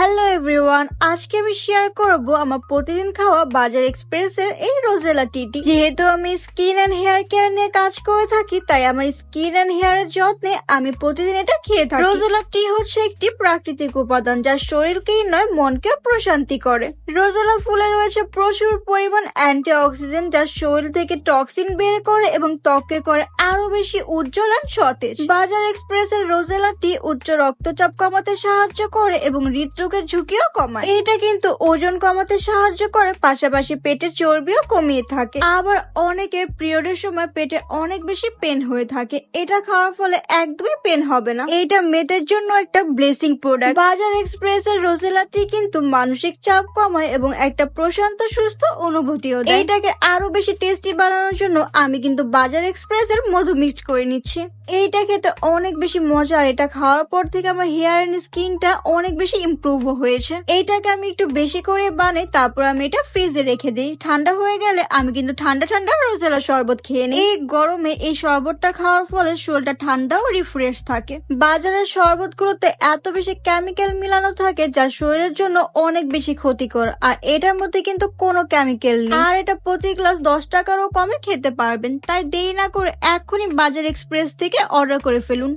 Hello everyone, আজকে আমি share করব আমার প্রতিদিন খাওয়া বাজার এক্সপ্রেসের এই রোজেলা টিটি। যেহেতু আমি স্কিন এন্ড হেয়ার কেয়ার নিয়ে কাজ করে থাকি, তাই আমার স্কিন এন্ড হেয়ারের যত্নে আমি প্রতিদিন এটা খেয়ে থাকি। রোজেলা টি হচ্ছে একটি প্রাকৃতিক উপাদান যা শরীরকেই নয় মনকে প্রশান্তি করে। রোজেলা ফুলে রয়েছে প্রচুর পরিমাণ অ্যান্টিঅক্সিডেন্ট যা শরীর থেকে টক্সিন বের করে এবং ত্বককে করে আরো বেশি উজ্জ্বল আর সতেজ। বাজার এক্সপ্রেসের রোজেলা টি উচ্চ রক্তচাপ কমাতে সাহায্য করে এবং হৃদরোগের ঝুঁকিও কমায়। এটা কিন্তু ওজন কমাতে সাহায্য করে, পাশাপাশি পেটের চর্বিও কমিয়ে থাকে। আবার অনেকের পিরিয়ডের সময় পেটে অনেক বেশি পেন হয়ে থাকে, এটা খাওয়ার ফলে একদমই পেন হবে না। এটা মেয়েদের জন্য একটা ব্লেসিং প্রোডাক্ট। বাজার এক্সপ্রেসের রোজেলা টি কিন্তু মানসিক চাপ কমায় এবং একটা প্রশান্ত সুস্থ অনুভূতিও দেয়। এইটাকে আরো বেশি টেস্টি বানানোর জন্য আমি কিন্তু বাজার এক্সপ্রেসের মধু মিক্স করে নিচ্ছি। এইটা খেতে অনেক বেশি মজা, আর এটা খাওয়ার পর থেকে আমার হেয়ার এন্ড স্কিনটা অনেক বেশি ইমপ্রুভ হয়েছে। এইটাকে আমি একটু বেশি করে বানাই, তারপর আমি এটা ফ্রিজে রেখে দিই। ঠান্ডা হয়ে গেলে আমি কিন্তু ঠান্ডা ঠান্ডা রোজেলা শরবত খেয়ে নিই। এই গরমে এই শরবতটা খাওয়ার ফলে শরীরটা ঠান্ডা ও রিফ্রেশ থাকে। বাজারের শরবতগুলোতে এত বেশি কেমিক্যাল মিলানো থাকে যা শরীরের জন্য অনেক বেশি ক্ষতিকর, আর এটার মধ্যে কিন্তু কোনো কেমিক্যাল নেই। আর এটা প্রতি গ্লাস 10 টাকারও কমে খেতে পারবেন। তাই দেরি না করে এক্ষুনি বাজার এক্সপ্রেস থেকে অর্ডার করে ফেলুন।